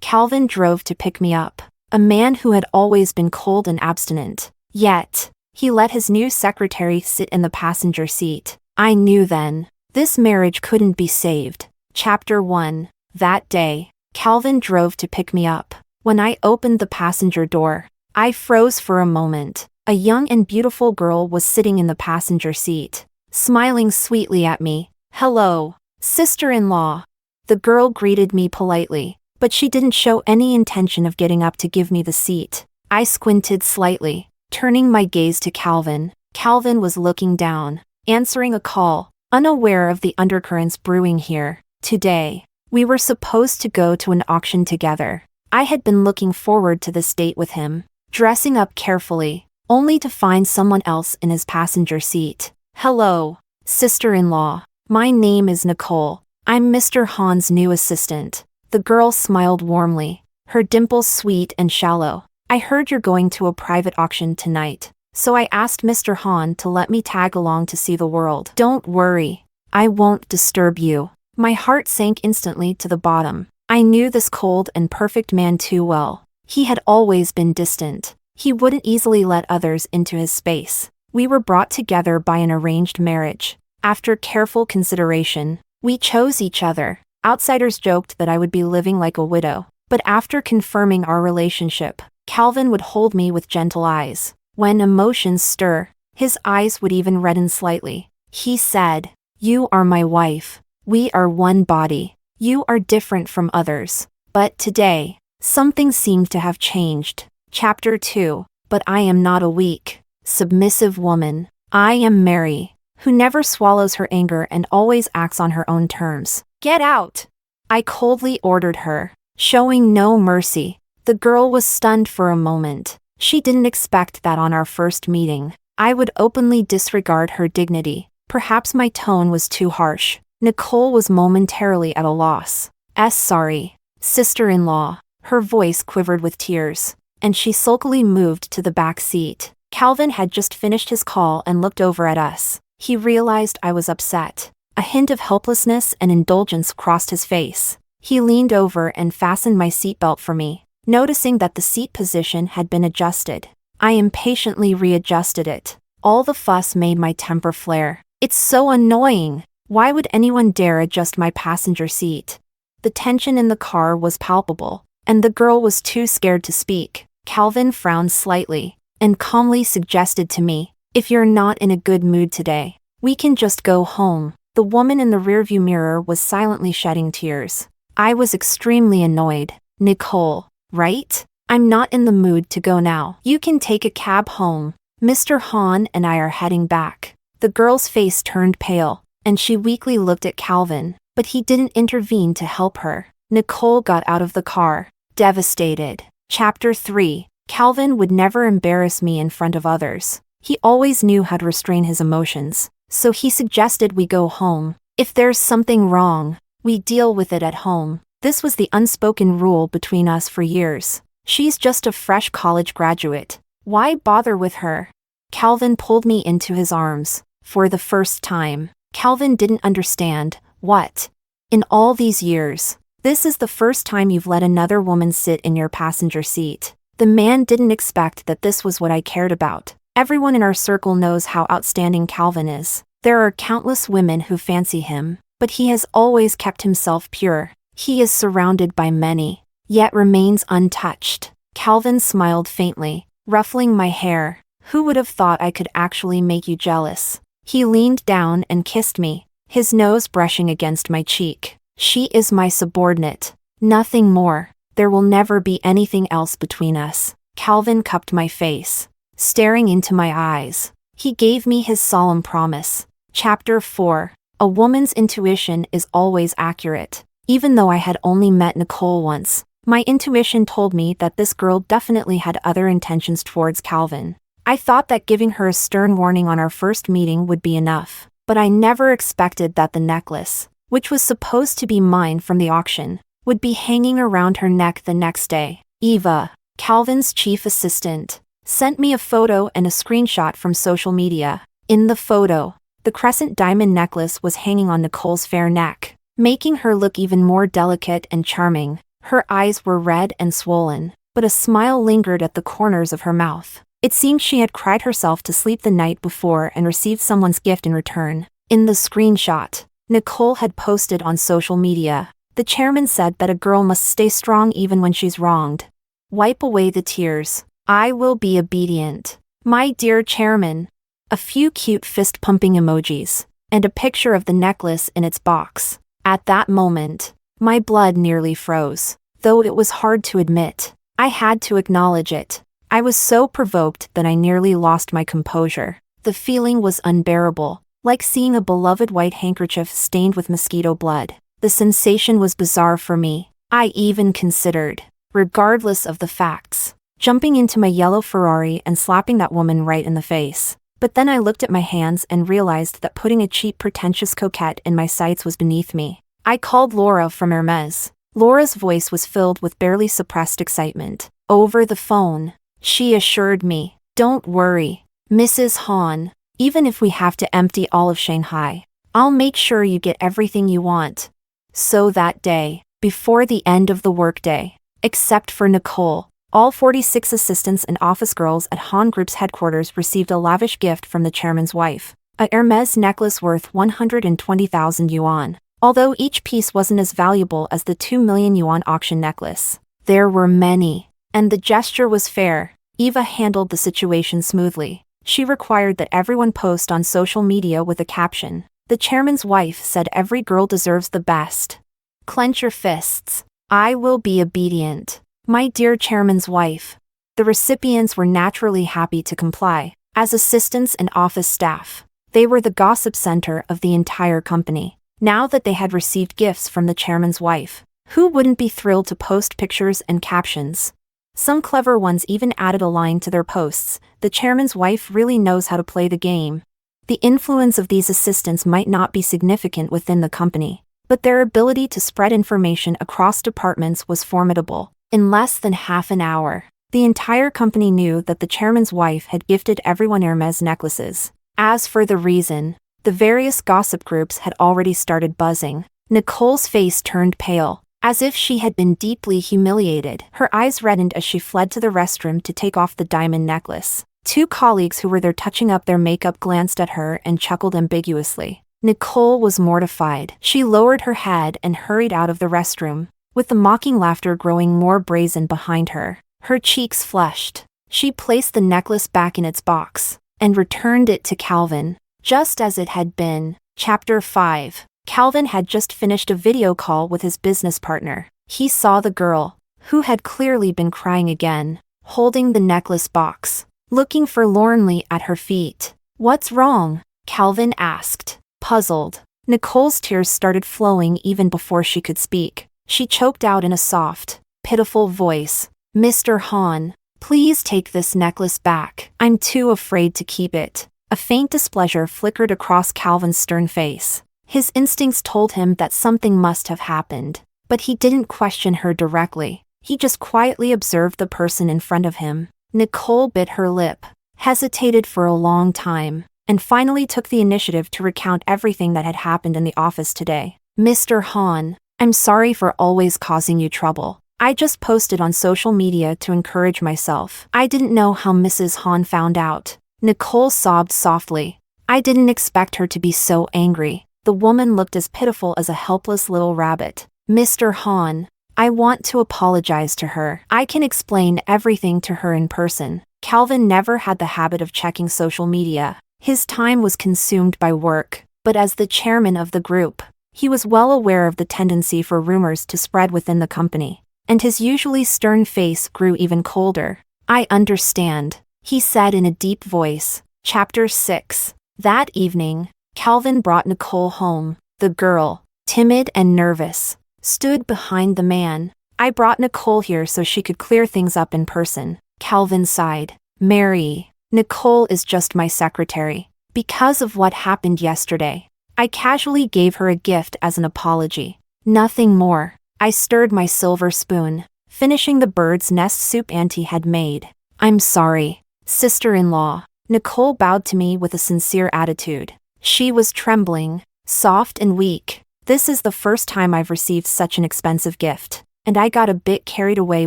Calvin drove to pick me up, a man who had always been cold and abstinent. Yet, he let his new secretary sit in the passenger seat. I knew then, this marriage couldn't be saved. Chapter 1. That day, Calvin drove to pick me up. When I opened the passenger door, I froze for a moment. A young and beautiful girl was sitting in the passenger seat, smiling sweetly at me. "Hello, sister-in-law." The girl greeted me politely, but she didn't show any intention of getting up to give me the seat. I squinted slightly, turning my gaze to Calvin. Calvin was looking down, answering a call, unaware of the undercurrents brewing here. Today, we were supposed to go to an auction together. I had been looking forward to this date with him, dressing up carefully, only to find someone else in his passenger seat. "Hello, sister-in-law. My name is Nicole. I'm Mr. Hahn's new assistant." The girl smiled warmly, her dimples sweet and shallow. "I heard you're going to a private auction tonight, so I asked Mr. Hahn to let me tag along to see the world." "Don't worry. I won't disturb you." My heart sank instantly to the bottom. I knew this cold and perfect man too well. He had always been distant. He wouldn't easily let others into his space. We were brought together by an arranged marriage. After careful consideration, we chose each other. Outsiders joked that I would be living like a widow, but after confirming our relationship, Calvin would hold me with gentle eyes. When emotions stir, his eyes would even redden slightly. He said, "You are my wife. We are one body. You are different from others." But today, something seemed to have changed. Chapter 2. But I am not a weak, submissive woman. I am Mary, who never swallows her anger and always acts on her own terms. "Get out!" I coldly ordered her, showing no mercy. The girl was stunned for a moment. She didn't expect that on our first meeting, I would openly disregard her dignity. Perhaps my tone was too harsh. Nicole was momentarily at a loss. Sorry, sister-in-law." Her voice quivered with tears, and she sulkily moved to the back seat. Calvin had just finished his call and looked over at us. He realized I was upset. A hint of helplessness and indulgence crossed his face. He leaned over and fastened my seatbelt for me, noticing that the seat position had been adjusted. I impatiently readjusted it. All the fuss made my temper flare. "It's so annoying. Why would anyone dare adjust my passenger seat?" The tension in the car was palpable, and the girl was too scared to speak. Calvin frowned slightly, and calmly suggested to me, "If you're not in a good mood today, we can just go home." The woman in the rearview mirror was silently shedding tears. I was extremely annoyed. "Nicole, right? I'm not in the mood to go now. You can take a cab home. Mr. Hahn and I are heading back." The girl's face turned pale, and she weakly looked at Calvin, but he didn't intervene to help her. Nicole got out of the car, devastated. Chapter 3. Calvin would never embarrass me in front of others. He always knew how to restrain his emotions, so he suggested we go home. "If there's something wrong, we deal with it at home." This was the unspoken rule between us for years. "She's just a fresh college graduate. Why bother with her?" Calvin pulled me into his arms. For the first time, Calvin didn't understand. "What? In all these years, this is the first time you've let another woman sit in your passenger seat." The man didn't expect that this was what I cared about. Everyone in our circle knows how outstanding Calvin is. There are countless women who fancy him, but he has always kept himself pure. He is surrounded by many, yet remains untouched. Calvin smiled faintly, ruffling my hair. "Who would have thought I could actually make you jealous?" He leaned down and kissed me, his nose brushing against my cheek. "She is my subordinate. Nothing more. There will never be anything else between us." Calvin cupped my face, staring into my eyes. He gave me his solemn promise. Chapter 4. A woman's intuition is always accurate. Even though I had only met Nicole once, my intuition told me that this girl definitely had other intentions towards Calvin. I thought that giving her a stern warning on our first meeting would be enough, but I never expected that the necklace, which was supposed to be mine from the auction, would be hanging around her neck the next day. Eva, Calvin's chief assistant, sent me a photo and a screenshot from social media. In the photo, the crescent diamond necklace was hanging on Nicole's fair neck, making her look even more delicate and charming. Her eyes were red and swollen, but a smile lingered at the corners of her mouth. It seemed she had cried herself to sleep the night before and received someone's gift in return. In the screenshot Nicole had posted on social media, the chairman said that a girl must stay strong even when she's wronged. Wipe away the tears. I will be obedient. My dear chairman. A few cute fist-pumping emojis, and a picture of the necklace in its box. At that moment, my blood nearly froze. Though it was hard to admit, I had to acknowledge it. I was so provoked that I nearly lost my composure. The feeling was unbearable, like seeing a beloved white handkerchief stained with mosquito blood. The sensation was bizarre for me. I even considered, regardless of the facts, jumping into my yellow Ferrari and slapping that woman right in the face. But then I looked at my hands and realized that putting a cheap pretentious coquette in my sights was beneath me. I called Laura from Hermes. Laura's voice was filled with barely suppressed excitement. Over the phone, she assured me, "Don't worry, Mrs. Han. Even if we have to empty all of Shanghai, I'll make sure you get everything you want." So that day, before the end of the workday, except for Nicole, all 46 assistants and office girls at Han Group's headquarters received a lavish gift from the chairman's wife, a Hermes necklace worth 120,000 yuan. Although each piece wasn't as valuable as the 2 million yuan auction necklace, there were many, and the gesture was fair. Eva handled the situation smoothly. She required that everyone post on social media with a caption. The chairman's wife said every girl deserves the best. Clench your fists. I will be obedient. My dear chairman's wife. The recipients were naturally happy to comply. As assistants and office staff, they were the gossip center of the entire company. Now that they had received gifts from the chairman's wife, who wouldn't be thrilled to post pictures and captions? Some clever ones even added a line to their posts. The chairman's wife really knows how to play the game. The influence of these assistants might not be significant within the company, but their ability to spread information across departments was formidable. In less than half an hour, the entire company knew that the chairman's wife had gifted everyone Hermes necklaces. As for the reason, the various gossip groups had already started buzzing. Nicole's face turned pale, as if she had been deeply humiliated. Her eyes reddened as she fled to the restroom to take off the diamond necklace. Two colleagues who were there touching up their makeup glanced at her and chuckled ambiguously. Nicole was mortified. She lowered her head and hurried out of the restroom, with the mocking laughter growing more brazen behind her. Her cheeks flushed. She placed the necklace back in its box and returned it to Calvin, just as it had been. Chapter 5. Calvin had just finished a video call with his business partner. He saw the girl, who had clearly been crying again, holding the necklace box, looking forlornly at her feet. "What's wrong?" Calvin asked, puzzled. Nicole's tears started flowing even before she could speak. She choked out in a soft, pitiful voice, "Mr. Han, please take this necklace back. I'm too afraid to keep it." A faint displeasure flickered across Calvin's stern face. His instincts told him that something must have happened, but he didn't question her directly. He just quietly observed the person in front of him. Nicole bit her lip, hesitated for a long time, and finally took the initiative to recount everything that had happened in the office today. "Mr. Han, I'm sorry for always causing you trouble. I just posted on social media to encourage myself. I didn't know how Mrs. Han found out." Nicole sobbed softly. "I didn't expect her to be so angry." The woman looked as pitiful as a helpless little rabbit. "Mr. Han, I want to apologize to her. I can explain everything to her in person." Calvin never had the habit of checking social media. His time was consumed by work, but as the chairman of the group, he was well aware of the tendency for rumors to spread within the company, and his usually stern face grew even colder. "I understand," he said in a deep voice. Chapter 6. That evening, Calvin brought Nicole home. The girl, timid and nervous, stood behind the man. "I brought Nicole here so she could clear things up in person." Calvin sighed. "Mary, Nicole is just my secretary. Because of what happened yesterday, I casually gave her a gift as an apology. Nothing more." I stirred my silver spoon, finishing the bird's nest soup Auntie had made. "I'm sorry, sister-in-law." Nicole bowed to me with a sincere attitude. She was trembling, soft and weak. "This is the first time I've received such an expensive gift." and I got a bit carried away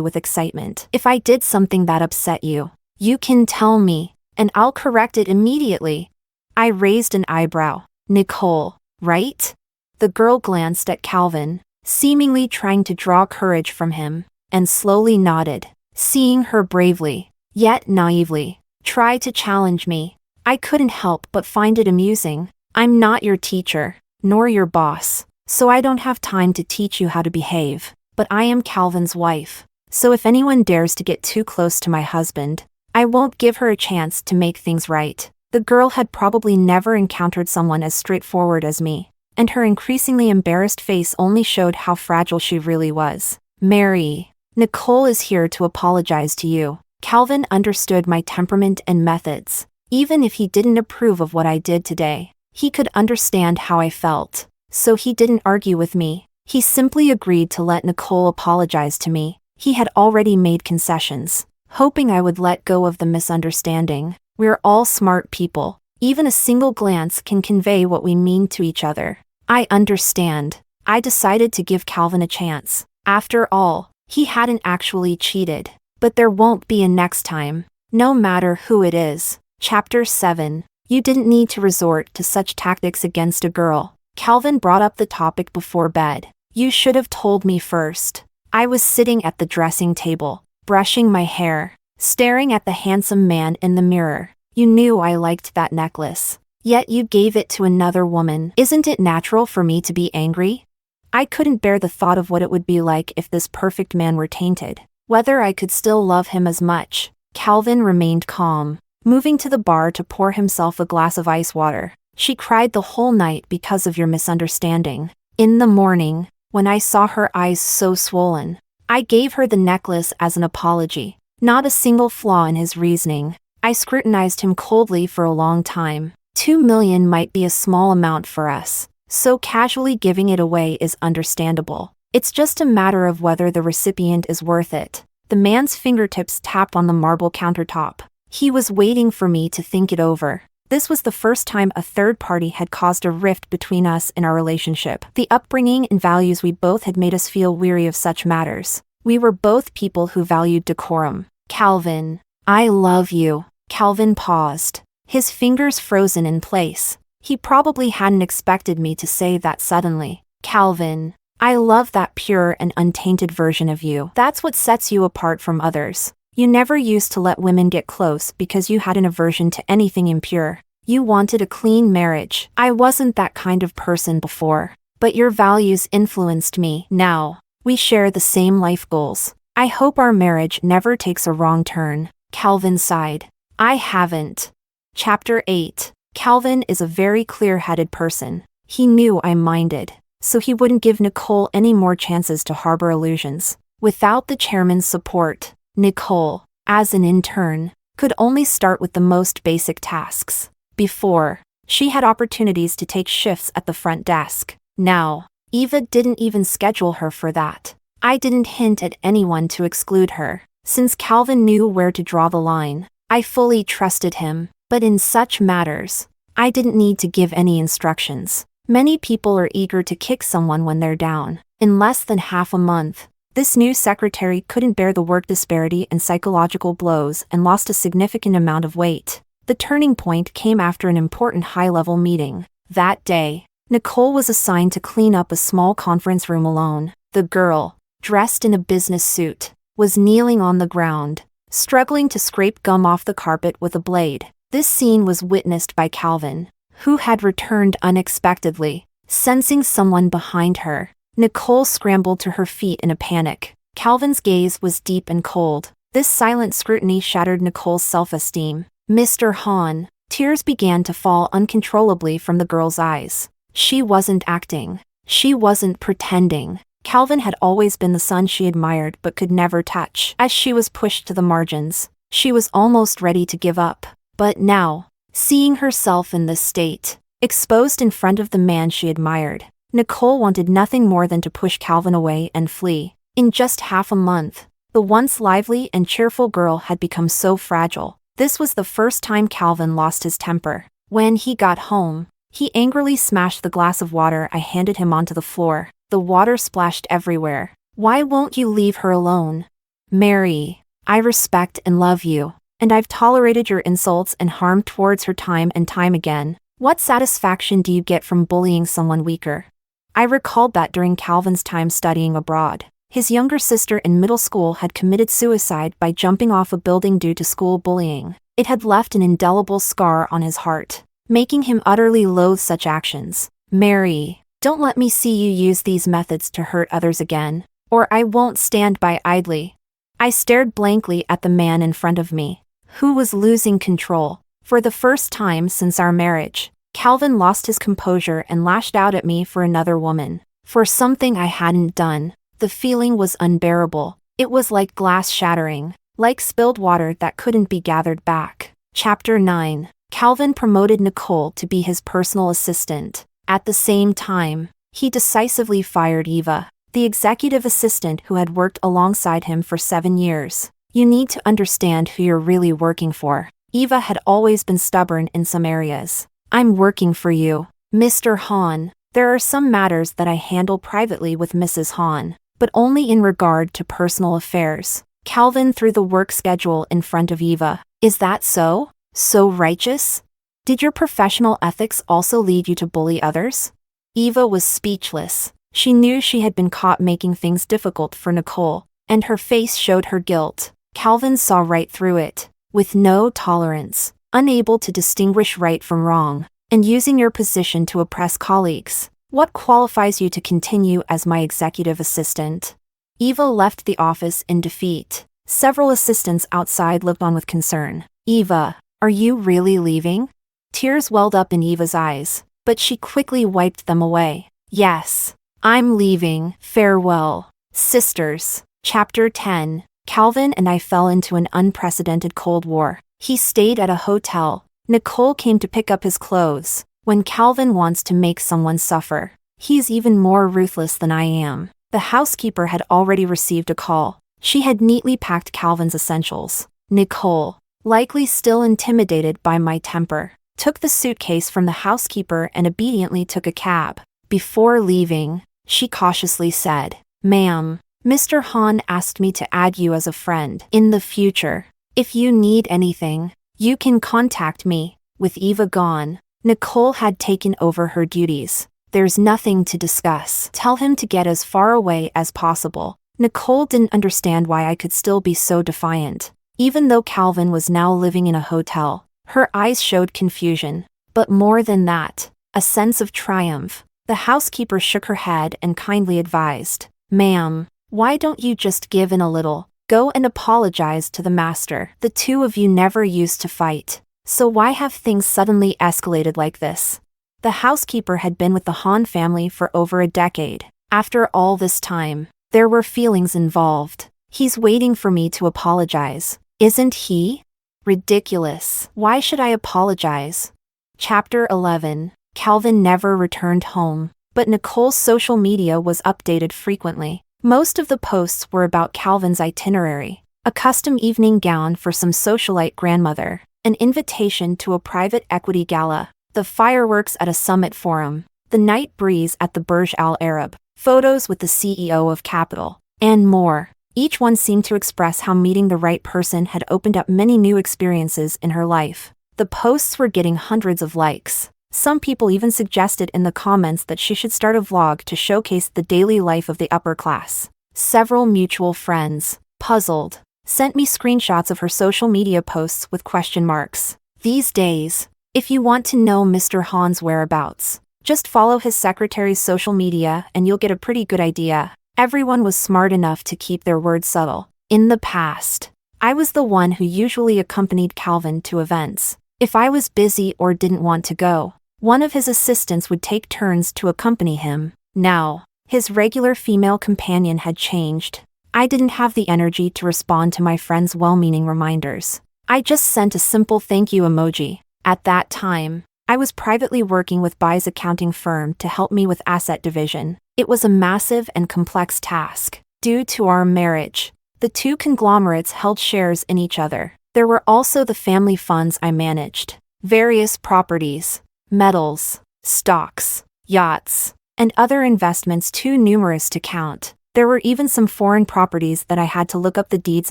with excitement. If I did something that upset you, you can tell me, and I'll correct it immediately. I raised an eyebrow. Nicole, right? The girl glanced at Calvin, seemingly trying to draw courage from him, and slowly nodded, seeing her bravely, yet naively, try to challenge me. I couldn't help but find it amusing. I'm not your teacher, nor your boss, so I don't have time to teach you how to behave, but I am Calvin's wife, so if anyone dares to get too close to my husband, I won't give her a chance to make things right. The girl had probably never encountered someone as straightforward as me, and her increasingly embarrassed face only showed how fragile she really was. Mary, Nicole is here to apologize to you. Calvin understood my temperament and methods. Even if he didn't approve of what I did today, he could understand how I felt, so he didn't argue with me. He simply agreed to let Nicole apologize to me. He had already made concessions, hoping I would let go of the misunderstanding. We're all smart people. Even a single glance can convey what we mean to each other. I understand. I decided to give Calvin a chance. After all, he hadn't actually cheated. But there won't be a next time, no matter who it is. Chapter 7. You didn't need to resort to such tactics against a girl. Calvin brought up the topic before bed. You should have told me first. I was sitting at the dressing table, brushing my hair, staring at the handsome man in the mirror. You knew I liked that necklace. Yet you gave it to another woman. Isn't it natural for me to be angry? I couldn't bear the thought of what it would be like if this perfect man were tainted. Whether I could still love him as much. Calvin remained calm, moving to the bar to pour himself a glass of ice water. She cried the whole night because of your misunderstanding. In the morning, when I saw her eyes so swollen, I gave her the necklace as an apology. Not a single flaw in his reasoning. I scrutinized him coldly for a long time. 2 million might be a small amount for us, so casually giving it away is understandable. It's just a matter of whether the recipient is worth it. The man's fingertips tapped on the marble countertop. He was waiting for me to think it over. This was the first time a third party had caused a rift between us in our relationship. The upbringing and values we both had made us feel weary of such matters. We were both people who valued decorum. Calvin, I love you. Calvin paused, his fingers frozen in place. He probably hadn't expected me to say that suddenly. Calvin, I love that pure and untainted version of you. That's what sets you apart from others. You never used to let women get close because you had an aversion to anything impure. You wanted a clean marriage. I wasn't that kind of person before, but your values influenced me. Now, we share the same life goals. I hope our marriage never takes a wrong turn. Calvin sighed. I haven't. Chapter 8. Calvin is a very clear-headed person. He knew I minded, so he wouldn't give Nicole any more chances to harbor illusions. Without the chairman's support, Nicole, as an intern, could only start with the most basic tasks. Before, she had opportunities to take shifts at the front desk. Now, Eva didn't even schedule her for that. I didn't hint at anyone to exclude her, since Calvin knew where to draw the line. I fully trusted him, but in such matters, I didn't need to give any instructions. Many people are eager to kick someone when they're down. In less than half a month, this new secretary couldn't bear the work disparity and psychological blows and lost a significant amount of weight. The turning point came after an important high-level meeting. That day, Nicole was assigned to clean up a small conference room alone. The girl, dressed in a business suit, was kneeling on the ground, struggling to scrape gum off the carpet with a blade. This scene was witnessed by Calvin, who had returned unexpectedly, sensing someone behind her. Nicole scrambled to her feet in a panic. Calvin's gaze was deep and cold. This silent scrutiny shattered Nicole's self-esteem. Mr. Hahn. Tears began to fall uncontrollably from the girl's eyes. She wasn't acting. She wasn't pretending. Calvin had always been the son she admired but could never touch. As she was pushed to the margins, she was almost ready to give up. But now, seeing herself in this state, exposed in front of the man she admired, Nicole wanted nothing more than to push Calvin away and flee. In just half a month, the once lively and cheerful girl had become so fragile. This was the first time Calvin lost his temper. When he got home, he angrily smashed the glass of water I handed him onto the floor. The water splashed everywhere, Why won't you leave her alone? Mary, I respect and love you, and I've tolerated your insults and harm towards her time and time again. What satisfaction do you get from bullying someone weaker? I recalled that during Calvin's time studying abroad, his younger sister in middle school had committed suicide by jumping off a building due to school bullying. It had left an indelible scar on his heart, making him utterly loathe such actions. Mary, don't let me see you use these methods to hurt others again, or I won't stand by idly. I stared blankly at the man in front of me, who was losing control. For the first time since our marriage, Calvin lost his composure and lashed out at me for another woman, for something I hadn't done. The feeling was unbearable. It was like glass shattering, like spilled water that couldn't be gathered back. Chapter 9. Calvin promoted Nicole to be his personal assistant. At the same time, he decisively fired Eva, the executive assistant who had worked alongside him for 7 years. You need to understand who you're really working for. Eva had always been stubborn in some areas. I'm working for you, Mr. Hahn. There are some matters that I handle privately with Mrs. Hahn, but only in regard to personal affairs. Calvin threw the work schedule in front of Eva. Is that so? So righteous? Did your professional ethics also lead you to bully others? Eva was speechless. She knew she had been caught making things difficult for Nicole, and her face showed her guilt. Calvin saw right through it. With no tolerance, unable to distinguish right from wrong, and using your position to oppress colleagues. What qualifies you to continue as my executive assistant? Eva left the office in defeat. Several assistants outside looked on with concern. Eva, are you really leaving? Tears welled up in Eva's eyes, but she quickly wiped them away. Yes, I'm leaving. Farewell. Sisters. Chapter 10. Calvin and I fell into an unprecedented Cold War. He stayed at a hotel. Nicole came to pick up his clothes. When Calvin wants to make someone suffer, he's even more ruthless than I am. The housekeeper had already received a call. She had neatly packed Calvin's essentials. Nicole, likely still intimidated by my temper, took the suitcase from the housekeeper and obediently took a cab. Before leaving, she cautiously said, "Ma'am, Mr. Hahn asked me to add you as a friend. In the future, if you need anything, you can contact me." With Eva gone, Nicole had taken over her duties. There's nothing to discuss. Tell him to get as far away as possible. Nicole didn't understand why I could still be so defiant. Even though Calvin was now living in a hotel, her eyes showed confusion. But more than that, a sense of triumph. The housekeeper shook her head and kindly advised, "Ma'am, why don't you just give in a little? Go and apologize to the master. The two of you never used to fight, so why have things suddenly escalated like this?" The housekeeper had been with the Hahn family for over a decade. After all this time, there were feelings involved. He's waiting for me to apologize, isn't he? Ridiculous. Why should I apologize? Chapter 11. Calvin never returned home, but Nicole's social media was updated frequently. Most of the posts were about Calvin's itinerary, a custom evening gown for some socialite grandmother, an invitation to a private equity gala, the fireworks at a summit forum, the night breeze at the Burj Al Arab, photos with the CEO of Capital, and more. Each one seemed to express how meeting the right person had opened up many new experiences in her life. The posts were getting hundreds of likes. Some people even suggested in the comments that she should start a vlog to showcase the daily life of the upper class. Several mutual friends, puzzled, sent me screenshots of her social media posts with question marks. These days, if you want to know Mr. Hahn's whereabouts, just follow his secretary's social media and you'll get a pretty good idea. Everyone was smart enough to keep their words subtle. In the past, I was the one who usually accompanied Calvin to events. If I was busy or didn't want to go, one of his assistants would take turns to accompany him. Now, his regular female companion had changed. I didn't have the energy to respond to my friend's well-meaning reminders. I just sent a simple thank you emoji. At that time, I was privately working with Bai's accounting firm to help me with asset division. It was a massive and complex task. Due to our marriage, the two conglomerates held shares in each other. There were also the family funds I managed, various properties, metals, stocks, yachts, and other investments too numerous to count. There were even some foreign properties that I had to look up the deeds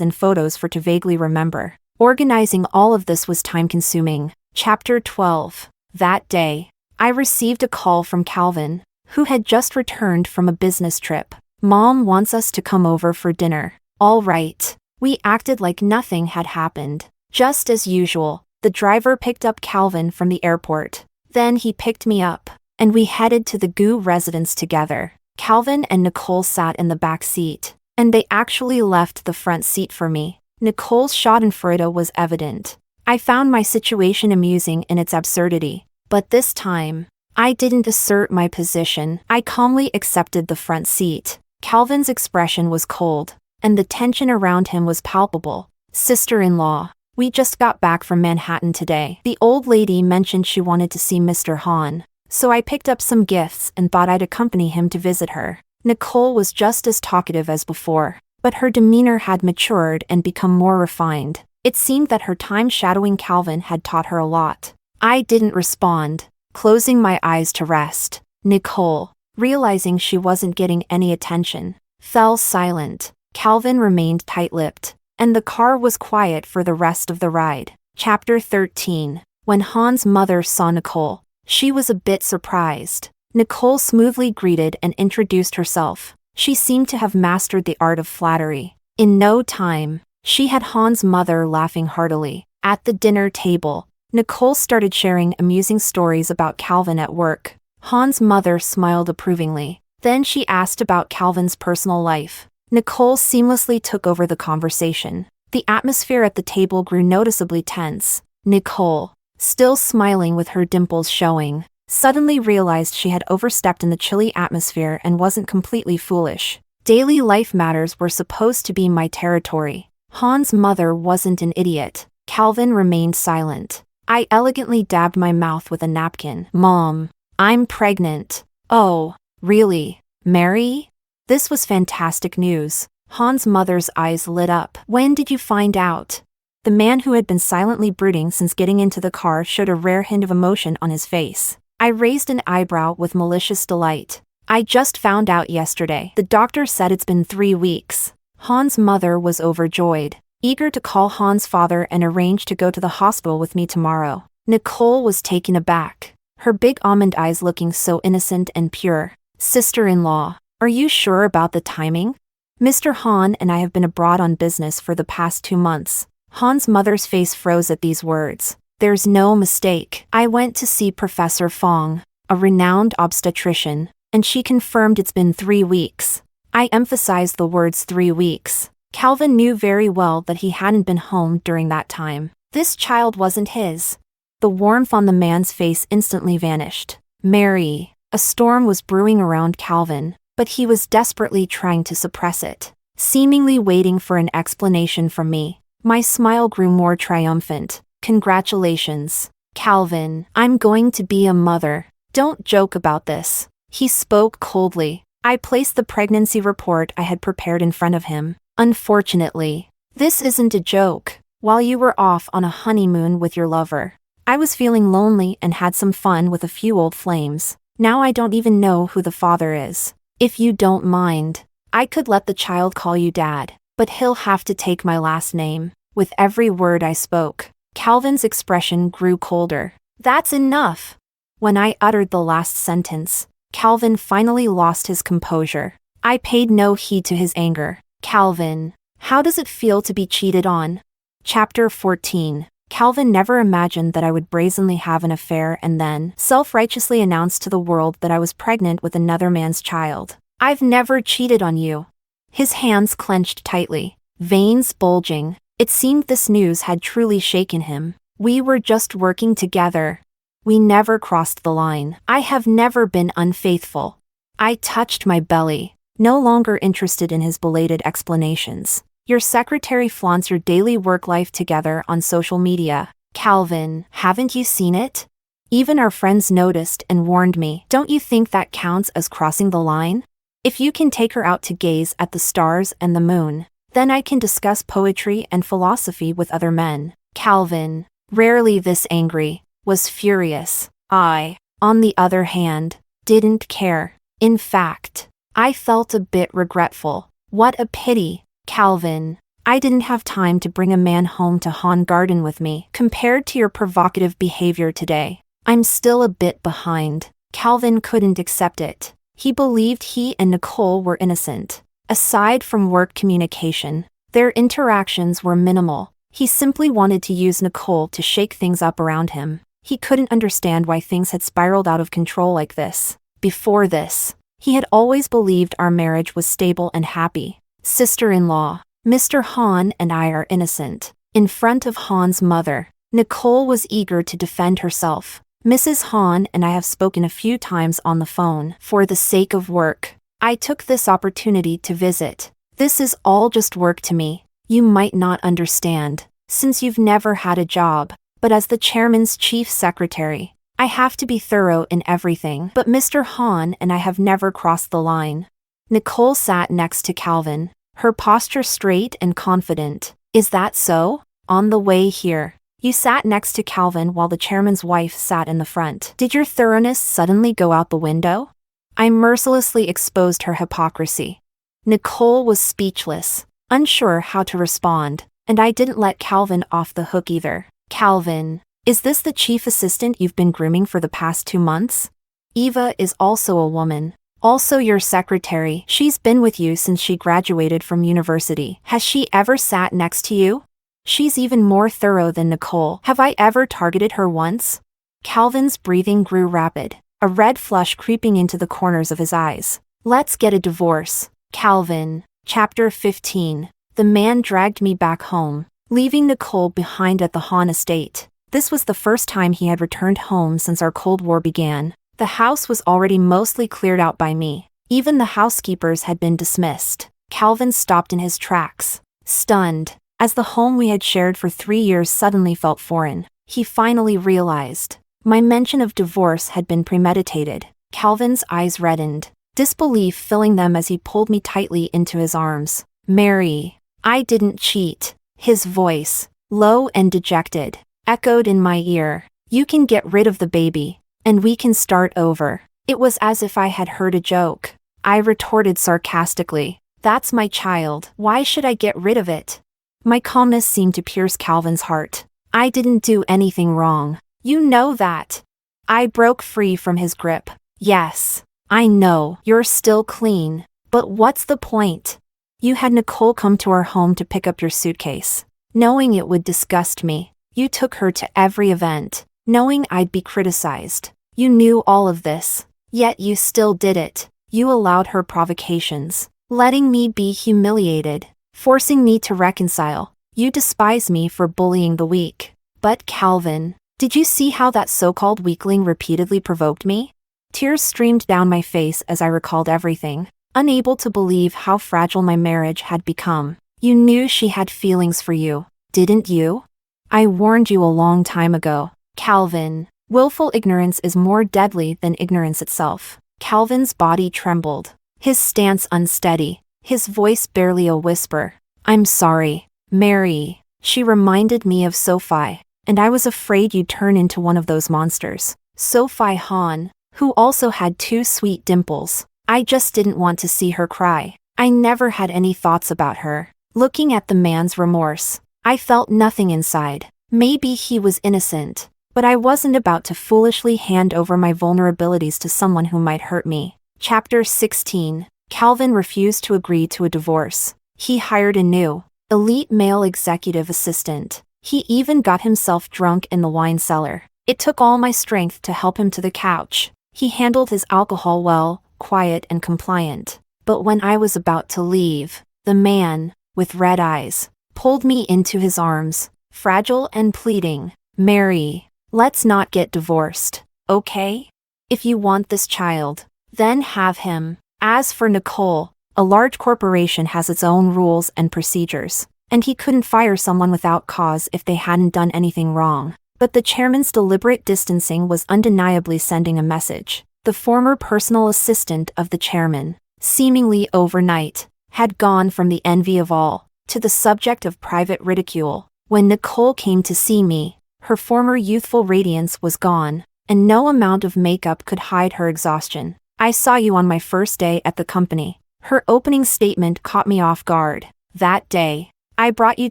and photos for to vaguely remember. Organizing all of this was time-consuming. Chapter 12. That day, I received a call from Calvin, who had just returned from a business trip. Mom wants us to come over for dinner. All right. We acted like nothing had happened. Just as usual, the driver picked up Calvin from the airport. Then he picked me up, and we headed to the GU residence together. Calvin and Nicole sat in the back seat, and they actually left the front seat for me. Nicole's schadenfreude was evident. I found my situation amusing in its absurdity, but this time, I didn't assert my position. I calmly accepted the front seat. Calvin's expression was cold, and the tension around him was palpable. Sister-in-law, we just got back from Manhattan today. The old lady mentioned she wanted to see Mr. Hahn, so I picked up some gifts and thought I'd accompany him to visit her. Nicole was just as talkative as before, but her demeanor had matured and become more refined. It seemed that her time shadowing Calvin had taught her a lot. I didn't respond, closing my eyes to rest. Nicole, realizing she wasn't getting any attention, fell silent. Calvin remained tight-lipped, and the car was quiet for the rest of the ride. Chapter 13. When Han's mother saw Nicole, she was a bit surprised. Nicole smoothly greeted and introduced herself. She seemed to have mastered the art of flattery. In no time, she had Han's mother laughing heartily. At the dinner table, Nicole started sharing amusing stories about Calvin at work. Han's mother smiled approvingly. Then she asked about Calvin's personal life. Nicole seamlessly took over the conversation. The atmosphere at the table grew noticeably tense. Nicole, still smiling with her dimples showing, suddenly realized she had overstepped in the chilly atmosphere and wasn't completely foolish. Daily life matters were supposed to be my territory. Han's mother wasn't an idiot. Calvin remained silent. I elegantly dabbed my mouth with a napkin. Mom, I'm pregnant. Oh, really? Mary? This was fantastic news. Han's mother's eyes lit up. When did you find out? The man who had been silently brooding since getting into the car showed a rare hint of emotion on his face. I raised an eyebrow with malicious delight. I just found out yesterday. The doctor said it's been 3 weeks. Han's mother was overjoyed, eager to call Han's father and arrange to go to the hospital with me tomorrow. Nicole was taken aback, her big almond eyes looking so innocent and pure. Sister-in-law, are you sure about the timing? Mr. Hahn and I have been abroad on business for the past 2 months. Han's mother's face froze at these words. There's no mistake. I went to see Professor Fong, a renowned obstetrician, and she confirmed it's been 3 weeks. I emphasized the words 3 weeks. Calvin knew very well that he hadn't been home during that time. This child wasn't his. The warmth on the man's face instantly vanished. Mary. A storm was brewing around Calvin, but he was desperately trying to suppress it, seemingly waiting for an explanation from me. My smile grew more triumphant. Congratulations, Calvin. I'm going to be a mother. Don't joke about this. He spoke coldly. I placed the pregnancy report I had prepared in front of him. Unfortunately, this isn't a joke. While you were off on a honeymoon with your lover, I was feeling lonely and had some fun with a few old flames. Now I don't even know who the father is. If you don't mind, I could let the child call you Dad, but he'll have to take my last name. With every word I spoke, Calvin's expression grew colder. That's enough. When I uttered the last sentence, Calvin finally lost his composure. I paid no heed to his anger. Calvin, how does it feel to be cheated on? Chapter 14. Calvin never imagined that I would brazenly have an affair and then self-righteously announce to the world that I was pregnant with another man's child. I've never cheated on you. His hands clenched tightly, veins bulging. It seemed this news had truly shaken him. We were just working together. We never crossed the line. I have never been unfaithful. I touched my belly, no longer interested in his belated explanations. Your secretary flaunts your daily work life together on social media. Calvin, haven't you seen it? Even our friends noticed and warned me. Don't you think that counts as crossing the line? If you can take her out to gaze at the stars and the moon, then I can discuss poetry and philosophy with other men. Calvin, rarely this angry, was furious. I, on the other hand, didn't care. In fact, I felt a bit regretful. What a pity, Calvin. I didn't have time to bring a man home to Han Garden with me. Compared to your provocative behavior today, I'm still a bit behind. Calvin couldn't accept it. He believed he and Nicole were innocent. Aside from work communication, their interactions were minimal. He simply wanted to use Nicole to shake things up around him. He couldn't understand why things had spiraled out of control like this. Before this, he had always believed our marriage was stable and happy. Sister-in-law, Mr. Han and I are innocent. In front of Han's mother, Nicole was eager to defend herself. Mrs. Han and I have spoken a few times on the phone. For the sake of work, I took this opportunity to visit. This is all just work to me. You might not understand, since you've never had a job, but as the chairman's chief secretary, I have to be thorough in everything. But Mr. Han and I have never crossed the line. Nicole sat next to Calvin, her posture straight and confident. Is that so? On the way here, you sat next to Calvin while the chairman's wife sat in the front. Did your thoroughness suddenly go out the window? I mercilessly exposed her hypocrisy. Nicole was speechless, unsure how to respond, and I didn't let Calvin off the hook either. Calvin, is this the chief assistant you've been grooming for the past 2 months? Eva is also a woman. Also your secretary. She's been with you since she graduated from university. Has she ever sat next to you? She's even more thorough than Nicole. Have I ever targeted her once? Calvin's breathing grew rapid, a red flush creeping into the corners of his eyes. Let's get a divorce, Calvin. Chapter 15. The man dragged me back home, leaving Nicole behind at the Han estate. This was the first time he had returned home since our Cold War began. The house was already mostly cleared out by me. Even the housekeepers had been dismissed. Calvin stopped in his tracks, stunned, as the home we had shared for 3 years suddenly felt foreign. He finally realized. My mention of divorce had been premeditated. Calvin's eyes reddened, disbelief filling them as he pulled me tightly into his arms. Mary, I didn't cheat. His voice, low and dejected, echoed in my ear. You can get rid of the baby, and we can start over. It was as if I had heard a joke. I retorted sarcastically. That's my child. Why should I get rid of it? My calmness seemed to pierce Calvin's heart. I didn't do anything wrong. You know that. I broke free from his grip. Yes, I know. You're still clean. But what's the point? You had Nicole come to our home to pick up your suitcase. Knowing it would disgust me, you took her to every event, knowing I'd be criticized. You knew all of this, yet you still did it. You allowed her provocations, letting me be humiliated, forcing me to reconcile. You despise me for bullying the weak. But Calvin, did you see how that so-called weakling repeatedly provoked me? Tears streamed down my face as I recalled everything, unable to believe how fragile my marriage had become. You knew she had feelings for you, didn't you? I warned you a long time ago. Calvin, willful ignorance is more deadly than ignorance itself. Calvin's body trembled, his stance unsteady, his voice barely a whisper. I'm sorry, Mary. She reminded me of Sophie, and I was afraid you'd turn into one of those monsters. Sophie Han, who also had 2 sweet dimples. I just didn't want to see her cry. I never had any thoughts about her. Looking at the man's remorse, I felt nothing inside. Maybe he was innocent, but I wasn't about to foolishly hand over my vulnerabilities to someone who might hurt me. Chapter 16. Calvin refused to agree to a divorce. He hired a new, elite male executive assistant. He even got himself drunk in the wine cellar. It took all my strength to help him to the couch. He handled his alcohol well, quiet and compliant. But when I was about to leave, the man, with red eyes, pulled me into his arms, fragile and pleading. Mary, let's not get divorced, okay? If you want this child, then have him. As for Nicole, a large corporation has its own rules and procedures, and he couldn't fire someone without cause if they hadn't done anything wrong. But the chairman's deliberate distancing was undeniably sending a message. The former personal assistant of the chairman, seemingly overnight, had gone from the envy of all to the subject of private ridicule. When Nicole came to see me, her former youthful radiance was gone, and no amount of makeup could hide her exhaustion. I saw you on my first day at the company. Her opening statement caught me off guard. That day, I brought you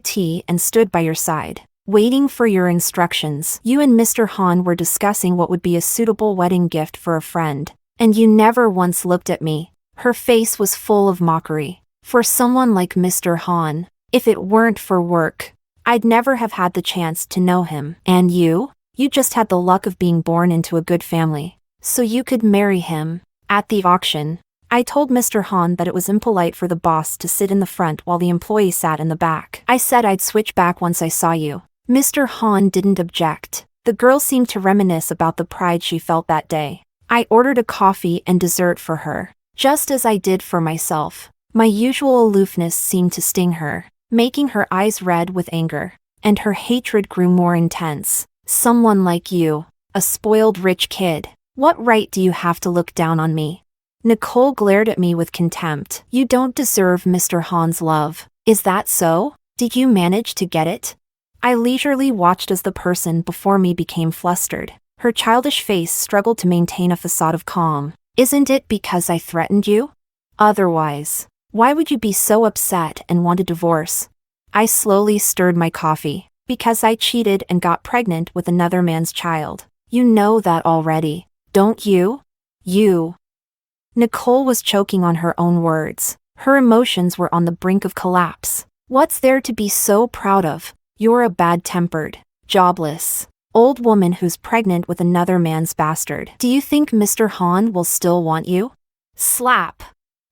tea and stood by your side, waiting for your instructions. You and Mr. Han were discussing what would be a suitable wedding gift for a friend, and you never once looked at me. Her face was full of mockery. For someone like Mr. Han, if it weren't for work, I'd never have had the chance to know him. And you? You just had the luck of being born into a good family, so you could marry him. At the auction, I told Mr. Han that it was impolite for the boss to sit in the front while the employee sat in the back. I said I'd switch back once I saw you. Mr. Han didn't object. The girl seemed to reminisce about the pride she felt that day. I ordered a coffee and dessert for her, just as I did for myself. My usual aloofness seemed to sting her, making her eyes red with anger, and her hatred grew more intense. Someone like you, a spoiled rich kid, what right do you have to look down on me? Nicole glared at me with contempt. You don't deserve Mr. Han's love. Is that so? Did you manage to get it? I leisurely watched as the person before me became flustered. Her childish face struggled to maintain a facade of calm. Isn't it because I threatened you? Otherwise, why would you be so upset and want a divorce? I slowly stirred my coffee. Because I cheated and got pregnant with another man's child. You know that already, don't you? You. Nicole was choking on her own words. Her emotions were on the brink of collapse. What's there to be so proud of? You're a bad-tempered, jobless, old woman who's pregnant with another man's bastard. Do you think Mr. Han will still want you? Slap.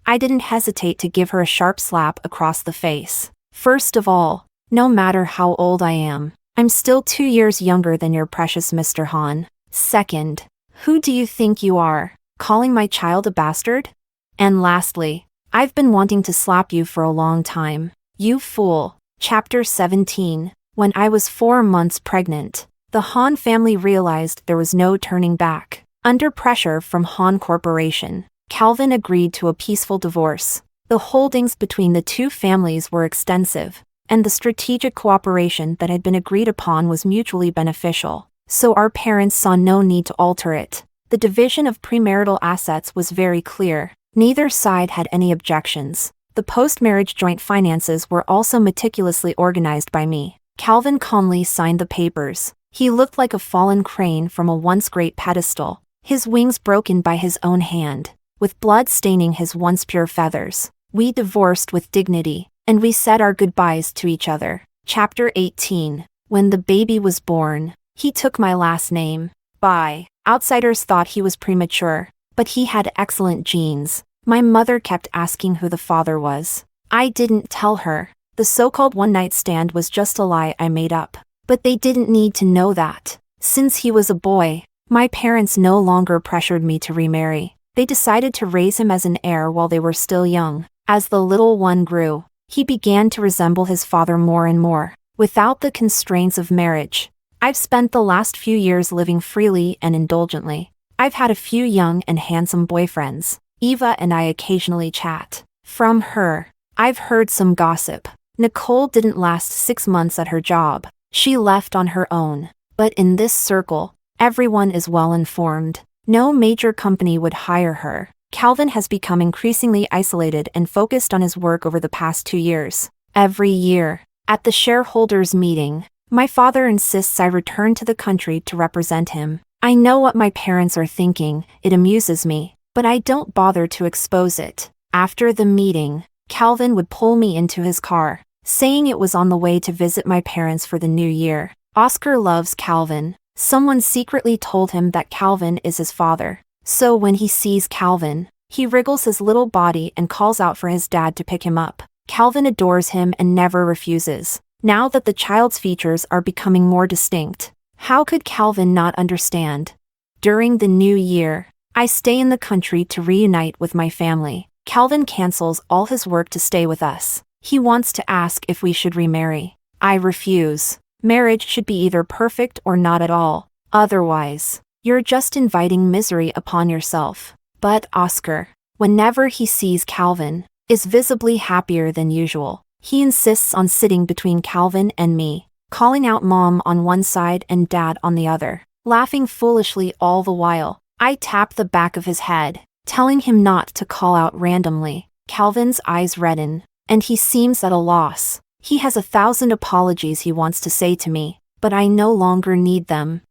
I didn't hesitate to give her a sharp slap across the face. First of all, no matter how old I am, I'm still 2 years younger than your precious Mr. Han. Second, who do you think you are, calling my child a bastard? And lastly, I've been wanting to slap you for a long time. You fool. Chapter 17. When I was 4 months pregnant, the Han family realized there was no turning back. Under pressure from Han Corporation, Calvin agreed to a peaceful divorce. The holdings between the two families were extensive, and the strategic cooperation that had been agreed upon was mutually beneficial, so our parents saw no need to alter it. The division of premarital assets was very clear. Neither side had any objections. The post-marriage joint finances were also meticulously organized by me. Calvin calmly signed the papers. He looked like a fallen crane from a once great pedestal, his wings broken by his own hand, with blood staining his once pure feathers. We divorced with dignity, and we said our goodbyes to each other. Chapter 18. When the baby was born, he took my last name. Outsiders thought he was premature, but he had excellent genes. My mother kept asking who the father was. I didn't tell her. The so-called one-night stand was just a lie I made up. But they didn't need to know that. Since he was a boy, my parents no longer pressured me to remarry. They decided to raise him as an heir while they were still young. As the little one grew, he began to resemble his father more and more, without the constraints of marriage. I've spent the last few years living freely and indulgently. I've had a few young and handsome boyfriends. Eva and I occasionally chat. From her, I've heard some gossip. Nicole didn't last 6 months at her job. She left on her own. But in this circle, everyone is well informed. No major company would hire her. Calvin has become increasingly isolated and focused on his work over the past 2 years. Every year, at the shareholders' meeting, my father insists I return to the country to represent him. I know what my parents are thinking. It amuses me, but I don't bother to expose it. After the meeting, Calvin would pull me into his car, saying it was on the way to visit my parents for the new year. Oscar loves Calvin. Someone secretly told him that Calvin is his father. So when he sees Calvin, he wriggles his little body and calls out for his dad to pick him up. Calvin adores him and never refuses. Now that the child's features are becoming more distinct, how could Calvin not understand? During the new year, I stay in the country to reunite with my family. Calvin cancels all his work to stay with us. He wants to ask if we should remarry. I refuse. Marriage should be either perfect or not at all. Otherwise, you're just inviting misery upon yourself. But Oscar, whenever he sees Calvin, is visibly happier than usual. He insists on sitting between Calvin and me, calling out Mom on one side and Dad on the other, laughing foolishly all the while. I tap the back of his head. telling him not to call out randomly. Calvin's eyes redden, and he seems at a loss. He has 1,000 apologies he wants to say to me, but I no longer need them.